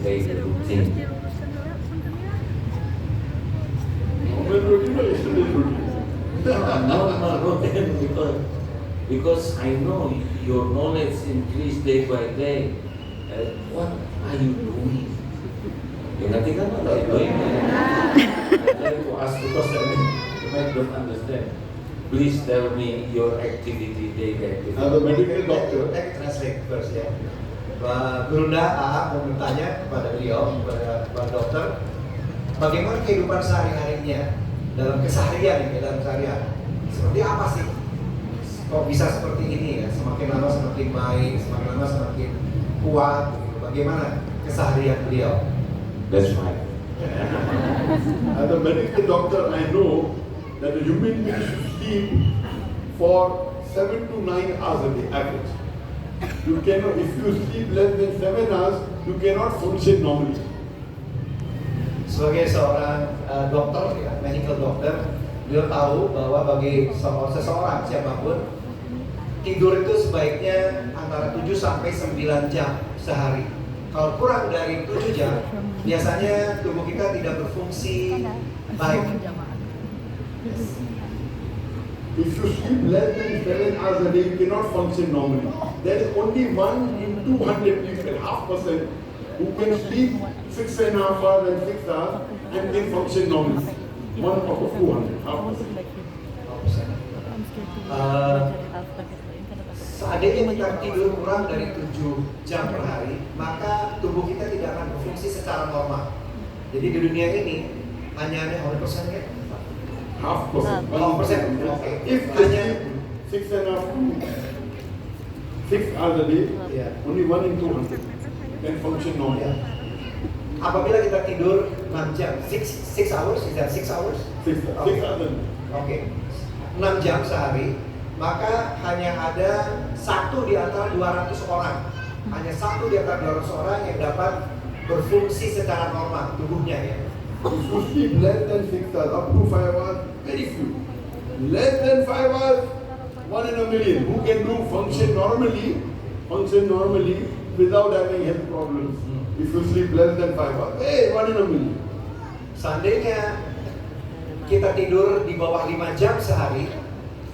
daily routine. No, because I know your knowledge increase day by day. What are you doing? You nothing kan what are you doing? I try to ask because you might don't understand. Please tell me your activity, daily activity. The medical doctor. Translate first ya. Pak Gurunda AA mau bertanya kepada beliau, kepada Pak Dokter, bagaimana kehidupan sehari-harinya dalam keseharian ini, dalam keseharian? Seperti apa sih? Kok bisa seperti ini ya? Semakin lama semakin baik, semakin lama semakin kuat. Gitu. Bagaimana keseharian beliau? That's right. As a medical doctor, I know that a human being should sleep for 7 to 9 hours a day average. You cannot, if you sleep less than 7 hours, you cannot function normally. Sebagai seorang dokter, ya, medical doctor, beliau tahu bahwa bagi seseorang siapapun tidur itu sebaiknya antara 7 sampai 9 jam sehari. Kalau kurang dari 7 jam, biasanya tubuh kita tidak berfungsi baik. If you sleep less than 7 hours a day, you cannot function normally. There is only 1 in 200 people, 0.5%, who can sleep 6.5 hours and 6 hours and can function normally. 1 out of 200, 0.5%. Seandainya kita tidur kurang dari 7 jam per hari, maka tubuh kita tidak akan berfungsi secara normal. Jadi di dunia ini hanya ada 100% ya? 0.5%. 0.5%. Okay. If hanya 6.5 6 hours a day, Ya. only 1 in 200 can function normally. Apabila kita tidur 6 jam, 6 hours, is that 6 hours? 6 hours. Oke. 6 jam sehari, maka hanya ada satu di antara 200 orang. Hanya satu di antara 200 orang yang dapat berfungsi secara normal tubuhnya ya. If you sleep less than 6 hours, up to 5 hours, very few. Less than 5 hours, 1 in a million. Who can do function normally without having health problems. If you sleep less than 5 hours, hey, 1 in a million. Seandainya kita tidur di bawah 5 jam sehari,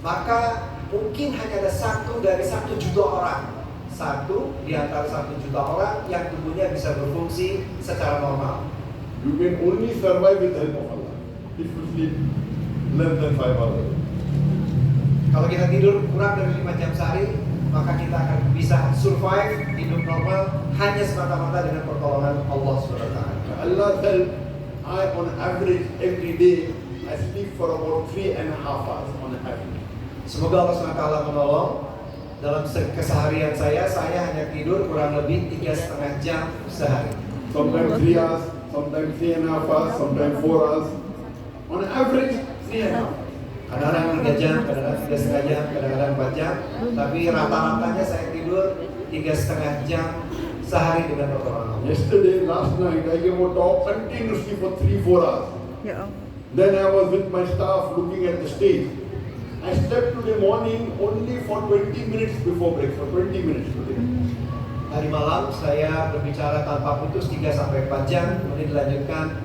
maka mungkin hanya ada satu dari 1 juta orang. Satu di antara 1 juta orang yang tubuhnya bisa berfungsi secara normal. You can only survive with the help of Allah. If you sleep less than 5 hours. Kalau kita tidur kurang dari 5 jam sehari, maka kita akan bisa survive hidup normal hanya semata-mata dengan pertolongan Allah SWT. Allah's help, I on average every day, I sleep for about 3.5 hours on average. Semoga Allah SWT menolong. Dalam keseharian saya hanya tidur kurang lebih 3,5 jam sehari. Sometimes 3 hours, sometimes 3.5 hours, sometimes 4 hours. On average, 3.5. Kadang-kadang 3 jam, kadang-kadang 3,5 jam, kadang-kadang 4 jam. Tapi rata-ratanya saya tidur 3,5 jam sehari dengan pertolongan Allah. Yesterday, last night, I gave a talk continuously for 3-4 hours. Yeah. Then I was with my staff looking at the stage. I slept today morning only for 20 minutes before breakfast, 20 minutes today. Hari malam saya berbicara tanpa putus 3-4 jam, kemudian dilanjutkan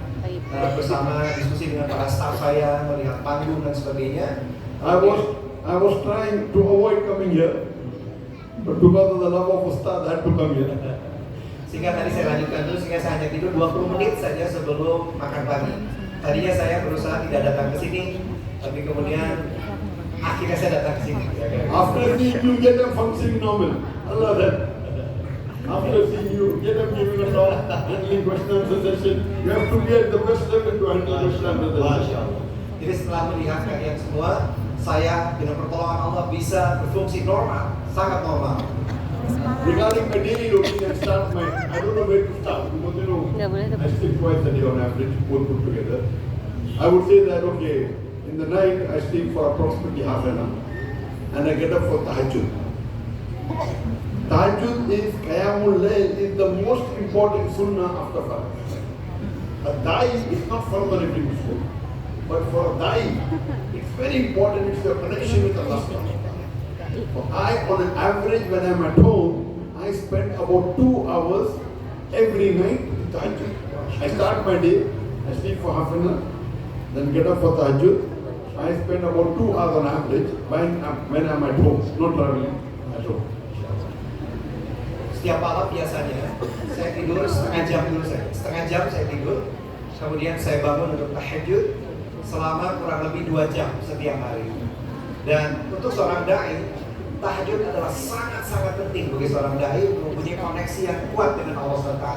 bersama diskusi dengan para staf saya, melihat panggung dan sebagainya. I was trying to avoid coming here, but because of the love of Ustad, I had to come here. Sehingga tadi saya lanjutkan dulu, sehingga saya hanya tidur 20 menit saja sebelum makan pagi. Tadinya saya berusaha tidak datang ke sini, tapi kemudian akhirnya saya datang ke sini. After seeing you, get them functioning normal. Allah that. After seeing you, get them giving a talk, handling question answer session. You have to be at the best level to handle question answer Masya session. Allah. Jadi setelah melihat kalian semua, saya dengan pertolongan Allah bisa berfungsi normal, sangat normal. Regarding my daily routine and start my, I don't know where to start because I sleep twice a day on average, both put together. I would say that okay, in the night I sleep for approximately half an hour, and I get up for tahajjud. Tahajjud is Qiyamul Layl is the most important sunnah after Fajr. A da'i is not for every Muslim, but for a da'i, it's very important. It's your connection with Allah. I, on an average, when I'm at home, I spend about 2 hours every night tahajjud. I start my day, I sleep for half an hour, then get up for tahajjud. I spend about 2 hours on average when I'm at home, not traveling, at home. Setiap malam biasanya saya tidur setengah jam dulu saja. Setengah jam saya tidur, kemudian saya bangun untuk tahajud selama kurang lebih 2 jam setiap hari. Dan untuk seorang dai, tahajud adalah sangat-sangat penting bagi seorang dai untuk mempunyai koneksi yang kuat dengan Allah SWT.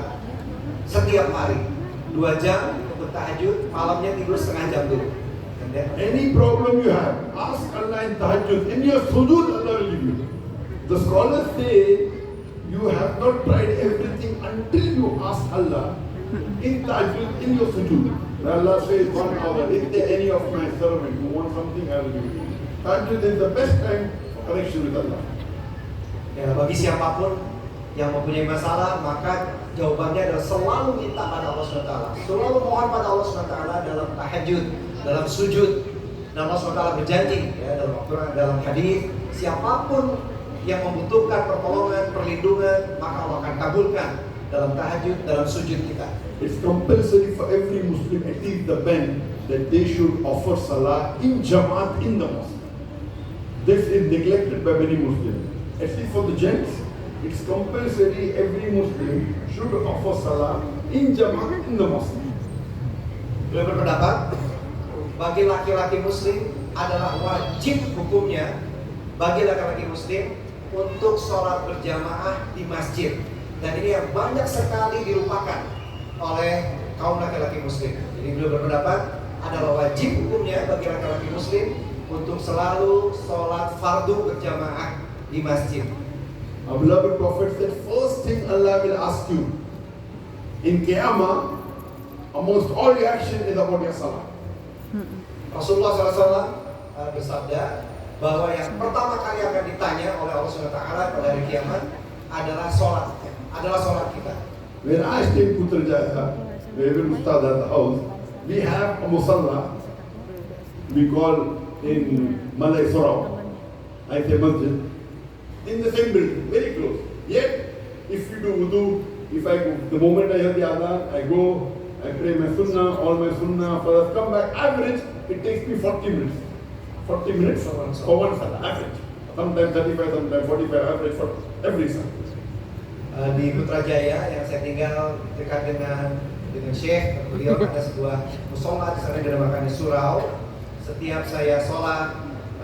Setiap hari 2 jam untuk tahajud, malamnya tidur setengah jam dulu. Any problem you have, ask Allah in tahajjud. In your sujood, Allah will give you. The scholars say you have not tried everything until you ask Allah in tahajjud, in your sujood. Allah says 1 hour, if there any of my servant who want something, I will give you. Tahajjud is the best time for connection with Allah. Ya, bagi siapapun yang mempunyai masalah, maka jawabannya adalah selalu minta pada Allah SWT. Selalu mohon pada Allah SWT dalam tahajud, dalam sujud. Dan Allah SWT berjanji ya, dalam Al-Quran, dalam hadis, siapapun yang membutuhkan pertolongan, perlindungan, maka Allah akan kabulkan dalam tahajud, dalam sujud kita. It's compulsory for every Muslim, at least the men, that they should offer salah in Jamaat in the mosque. This is neglected by many Muslims. At least for the gents, it's compulsory every Muslim should offer salah in Jamaat in the mosque. Beliau berpendapat, bagi laki-laki Muslim adalah wajib hukumnya bagi laki-laki Muslim untuk sholat berjamaah di masjid. Dan ini yang banyak sekali dilupakan oleh kaum laki-laki Muslim. Jadi beliau berpendapat adalah wajib hukumnya bagi laki-laki Muslim untuk selalu sholat fardu berjamaah di masjid. Our beloved Prophet said, first thing Allah will ask you in Qiyamah, amongst all your action is about your salah. Rasulullah SAW bersabda bahwa yang pertama kali akan ditanya oleh Allah SWT pada hari kiamat adalah sholat kita. When I stay in Putrajaya, where we Ustad at the house, we have a musalla, we call in Malay Sorau, I say masjid, in the same building, very close. Yet, if you do wudu, if I go, the moment I hear the adhan, I go, I pray my sunnah, all my sunnah, first come back, average, it takes me 40 minutes. 40 minutes for one salah, average. Sometimes 35, sometimes 45, average for every salah. Di Putrajaya yang saya tinggal dekat dengan Syekh, beliau ada sebuah musola di sana dinamakan surau. Setiap saya sholat,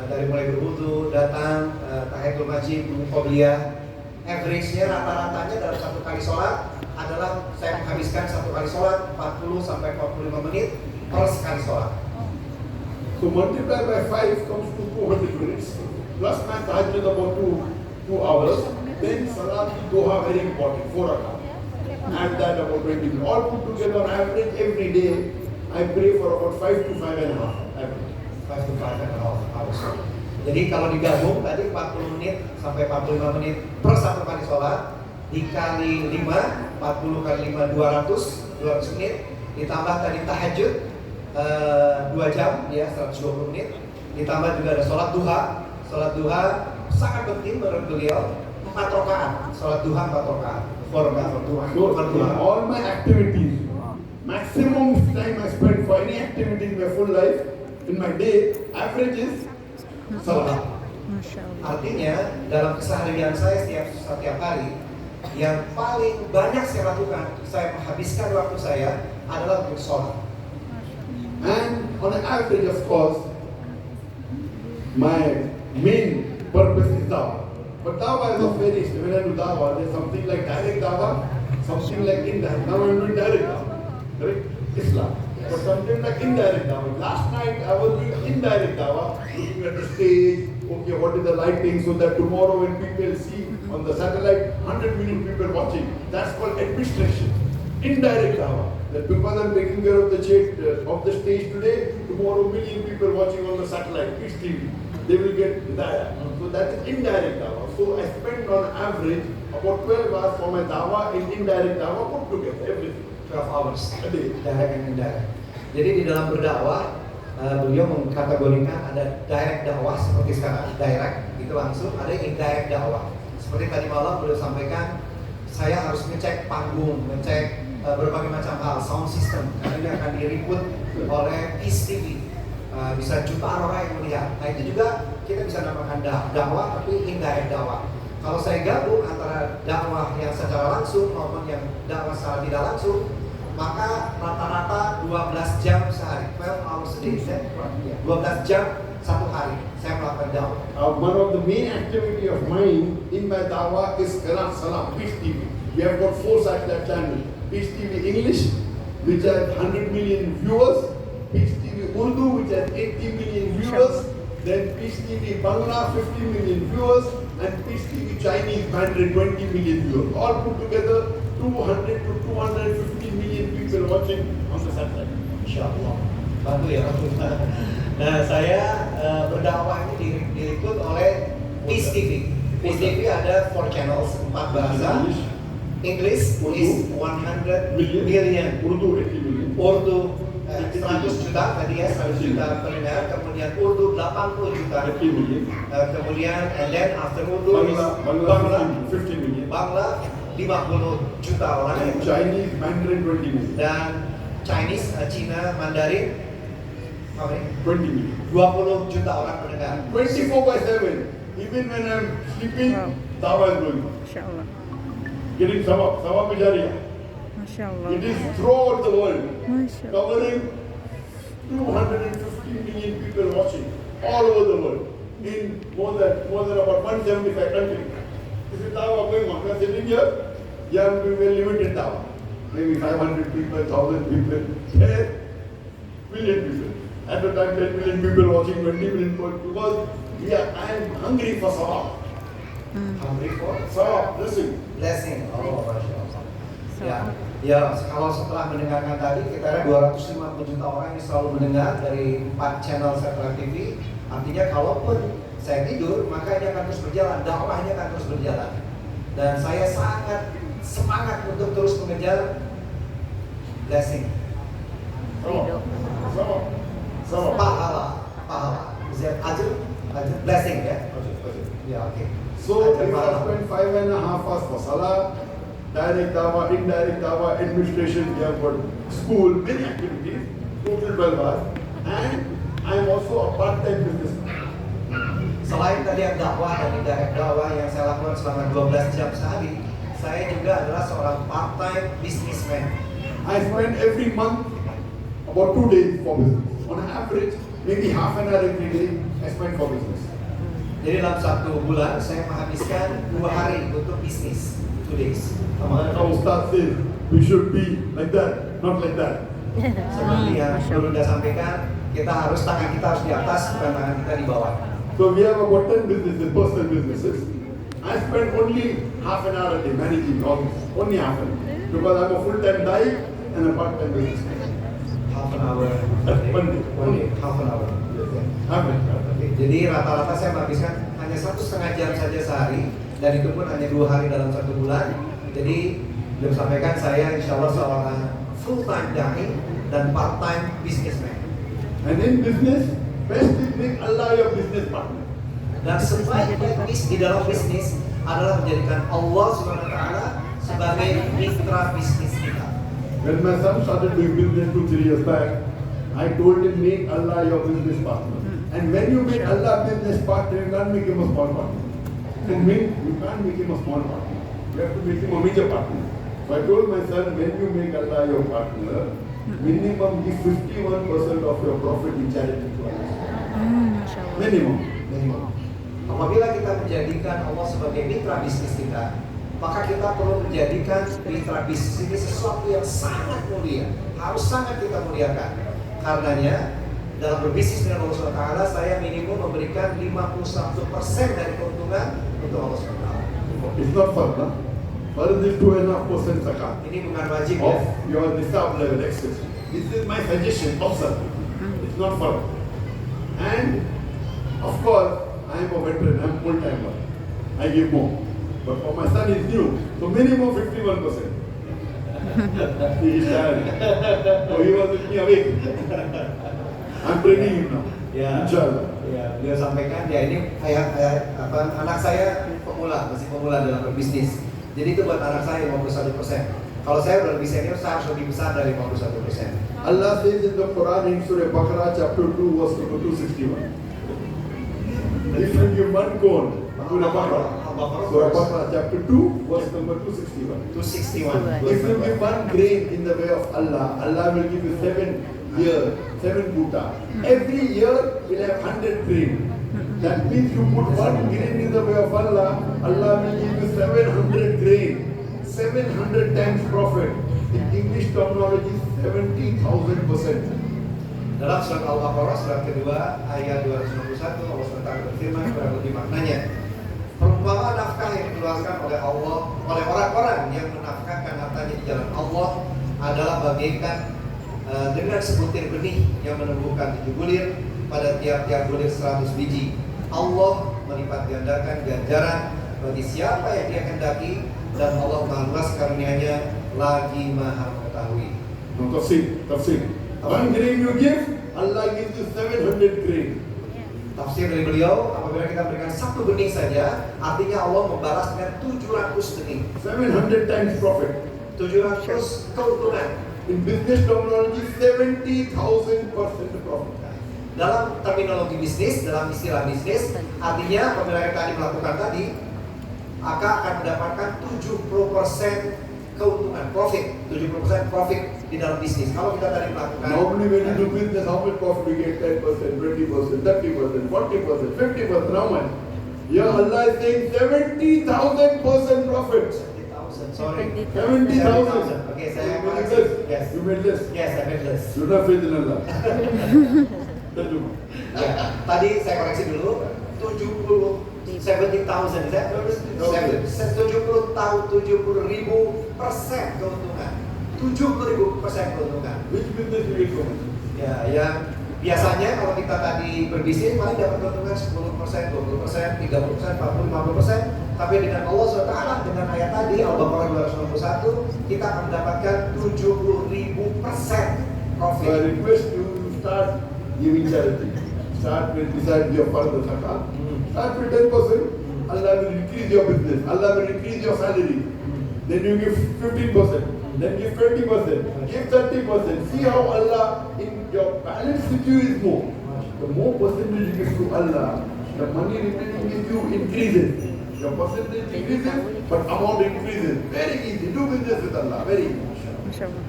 dari mulai berwudu, datang, tahiyatul masjid, qobliyah, average-nya rata-ratanya dalam satu kali sholat adalah saya menghabiskan satu kali sholat 40 sampai 45 menit per sekali sholat. So multiply by 5 comes to 200 minutes. Plus my tahajjud about 2 hours. Then salat duha very important, 4 rak'ah. Add that about 20 minutes. All put together on average every day, I pray for about 5 to 5 and a half. Average. 5 to 5 and a half hours. Jadi kalau digabung tadi 40 menit sampai 45 menit per satu kali sholat, dikali 5, 40 kali 5, 200 menit, ditambah tadi tahajud 2 jam ya 120 menit, ditambah juga ada sholat duha sangat penting menurut beliau, 4 rakaat, sholat duha 4 rakaat, 4 rakaat. So all my activities, maximum time I spend for any activity in my full life, in my day, average is salat. Artinya dalam keseharian saya setiap hari, yang paling banyak saya lakukan, saya menghabiskan waktu saya adalah untuk sholat. And on an average, of course, my main purpose is dawah. But dawah is of various. When I do dawah, there's something like direct dawah, something like indirect. Now I'm doing direct dawah, correct? Islam. But something like indirect dawah. Last night I was doing indirect dawah, looking at the stage. Okay, what is the lighting so that tomorrow when people see on the satellite 100 million people watching, that's called administration. Indirect dawah. That because I'm taking care of the stage today, tomorrow million people watching on the satellite, Peace TV, they will get hidayah. So that is indirect dawah. So I spend on average about 12 hours for my dawah in indirect dawah put together, everything. 12 hours A day. direct and indirect. Jadi di dalam berdakwah beliau mengkategorikan ada direct dakwah seperti sekarang, direct itu langsung, ada indirect dakwah. Seperti tadi malam beliau sampaikan, saya harus ngecek panggung, ngecek berbagai macam hal, sound system, karena ini akan diriput oleh Peace TV. Bisa jutaan orang yang melihat. Nah itu juga kita bisa namakan dakwah, tapi indirect dakwah. Kalau saya gabung antara dakwah yang secara langsung maupun yang dakwah secara tidak langsung, maka rata-rata 12 jam sehari, 12 hours a day, 12 jam satu hari saya melakukan dakwah. One of the main activity of mine in my dawah is Kalam Salam, Peace TV. We have got 4 satellite channels. Peace TV English, which has 100 million viewers. Peace TV Urdu, which has 80 million viewers. Then Peace TV Bangla, 50 million viewers. And Peace TV Chinese Mandarin, 20 million viewers. All put together, 200 to 250 million people watching on the satellite. Insyaallah. Bantu ya. Nah, saya berdakwah ini diliput oleh Peace TV. Peace TV ada 4 channels, 4 bahasa. English is 100 million. Urdu 80 million. Urdu 100 juta tadi ya, 100 juta pendengar. Kemudian Urdu 80 juta. 80 million. Kemudian and then after Urdu Bangla 50 million. Bangla 50 juta orang. And Chinese Mandarin 20 million. Dan Chinese, Cina, Mandarin, apa ini? 20 million. 20 juta orang pendengar. 24/7. Even when I'm sleeping, dawah is going on. Masya-Allah. Getting sawab Jariyah. Masya-Allah. It is throughout the world, Masya-Allah. covering 250 million people watching all over the world in more than about 175 countries. This is dawah going on. We are sitting here, we will limited dawah. Maybe 500 people, 1,000 people, 10 million people. At the time, 10 million people watching, 20 million people, because I am hungry for sawab. Hungry for Sawab, listen. blessing. Oh, Masya Allah. Ya, kalau setelah mendengarkan tadi, kita ada 250 juta orang yang selalu mendengar dari 4 channel satellite TV. Artinya kalaupun saya tidur, maka ini akan terus berjalan, dakwahnya akan terus berjalan. Dan saya sangat semangat untuk terus mengejar blessing. Sawab. Pahala. Is that ajr? Blessing ya? Ya, oke. So if I spend 5.5 hours for salah, direct dawah, indirect dawah, administration, we have got school, many activities, total 12 hours, and I am also a part-time businessman. Selain tadi yang dakwah dan indirect dakwah yang saya lakukan selama 12 jam sehari, saya juga adalah seorang part-time businessman. I spend every month about 2 days for business. On average, maybe half an hour every day I spend for business. Jadi dalam 1 bulan saya menghabiskan 2 hari untuk bisnis, 2 days. Our Ustaz says we should be like that, not like that. Seperti yang Guru sudah sampaikan, kita harus tangan kita harus di atas, bukan tangan kita di bawah. So we have about 10 businesses, personal businesses. I spend only half an hour a day managing all this, only half an hour. Because I'm a full-time diet and a part-time businessman. Half an hour. One day. Half an hour. Half an hour. Oke, jadi rata-rata saya menghabiskan hanya 1,5 jam saja sehari, dan itu pun hanya 2 hari dalam 1 bulan. Jadi belum sampaikan saya insya Allah seorang full-time dai dan part-time businessman. And in business, best is make Allah your business partner. Dan sebaik-baik di dalam bisnis adalah menjadikan Allah Subhanahu wa taala sebagai mitra bisnis kita. When my son started doing business 2-3 years back, I told him make Allah your business partner. And when you make Allah business partner, you can't make him a small partner. You can't make him a small partner. You have to make him a major partner. So I told my son, when you make Allah your partner, minimum give 51% of your profit in charity to Allah. Masya-Allah. Minimum. Apabila kita menjadikan Allah sebagai mitra bisnis kita, maka kita perlu menjadikan mitra bisnis ini sesuatu yang sangat mulia, harus sangat kita muliakan. Karenanya dalam berbisnis dengan Allah SWT, saya minimum memberikan 51% dari keuntungan untuk Allah SWT. It's not fard, huh? Fard is 2.5% zakat Ini bukan wajib of ya. your nisab level excess. This is my suggestion, observe. It's not fard. And of course, I am a veteran, I am full-timer. I give more. But for my son, it's new. So minimum 51%. He is tired. So he was with me awake. I'm training him now. Ya, Inshallah. ya, dia sampaikan ya ini anak saya pemula, masih pemula dalam berbisnis. Jadi itu buat anak saya 51%. Kalau saya udah lebih senior, saya harus lebih besar dari 51%. Allah says in the Quran in Surah Baqarah chapter 2 verse number 261. If you give one corn, Surah Baqarah. Surah Baqarah chapter 2 verse number 261. 261. If you give one grain in the way of Allah, Allah will give you 7 years, 7 quota. Every year will have 100 grain. That means you put one grain in the way of Allah, Allah will give you 700 grain. 700 times profit. In English terminology, 70,000%. Dalam surat Al-Baqarah surat kedua ayat 261 Allah SWT berfirman kurang lebih maknanya, perumpamaan nafkah yang dikeluarkan oleh Allah oleh orang-orang yang menafkahkan hartanya di jalan Allah adalah bagaikan dengan sebutir benih yang menumbuhkan 7 bulir pada tiap-tiap bulir 100 biji. Allah melipat gandakan ganjaran bagi siapa yang Dia kehendaki dan Allah Maha Luas karunia-Nya lagi Maha mengetahui. No, tafsir. One grain you give, Allah gives you 700 grain. Tafsir dari beliau, apabila kita berikan satu benih saja, artinya Allah membalas dengan 700 benih. 700 times profit. 700 keuntungan. In business terminology, 70,000% profit. Dalam terminologi bisnis, dalam istilah bisnis, artinya apabila kita tadi melakukan tadi, maka akan mendapatkan 70% keuntungan, profit, 70% profit di dalam bisnis. Kalau kita tadi melakukan Normally when you do business, how much profit you get? 10%, 20%, 30%, 40%, 50%, how much? Here Allah is saying 70,000% profit. 70,000, sorry. 70,000. Okay, saya You made less. Yes. You made less. Yes, I made less. You don't have faith in Allah. Terjemah. Ya, tadi saya koreksi dulu, 70,000 is that? 70,000% keuntungan. 70,000% keuntungan. Which business you get so much? Ya, yang biasanya kalau kita tadi berbisnis paling dapat keuntungan 10%, 20%, 30%, 40%, 50%. Tapi dengan Allah SWT dengan ayat tadi Al-Baqarah 261 kita akan mendapatkan 70,000% So I profit. request you to start giving charity. Start with beside your father zakah. Start with 10%. Allah will increase your business. Allah will increase your salary. Then you give 15%. Then give 20%. Give 30%. See how Allah in your balance with you is more. The more percentage you give to Allah, the money remaining with you increases. Your percentage increases, but amount increases. Very easy. Do business with Allah. Very easy. Masya Allah.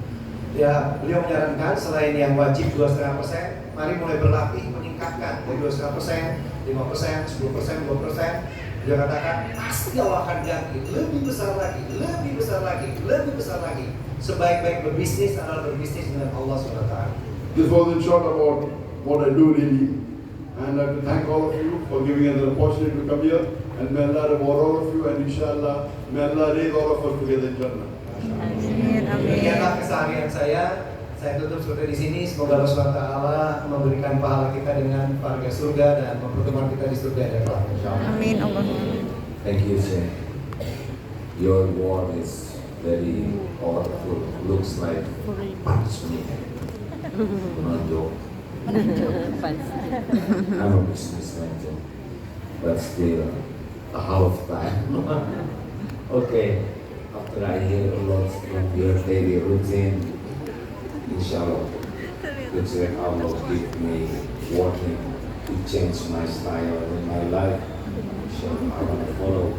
Ya, beliau menyarankan selain yang wajib 2,5%, mari mulai berlatih meningkatkan dari 2,5%, 5%, 10%, 2%. Dia katakan pasti Allah akan ganti lebih besar lagi, lebih besar lagi, lebih besar lagi. Sebaik-baik berbisnis adalah berbisnis dengan Allah SWT. This was in short about what I do really. And I have to thank all of you for giving us an opportunity to come here. And may Allah reward all of you, and inshallah, may Allah raise all of us together in Jannah. Amin. Demikianlah Amin. keseharian saya. Saya tutup seperti di sini. Semoga Allah SWT memberikan pahala kita dengan warga surga dan mempertemukan kita di surga yang kelak. Insyaallah. Amin. Allahumma. Thank you, sir. Your word is very powerful. Looks like punch me. No joke. I'm a businessman too, but still a half time. Okay. After I hear a lot from your daily routine, inshallah, looks like Allah give me warning to change my style in my life. Inshallah, I want to follow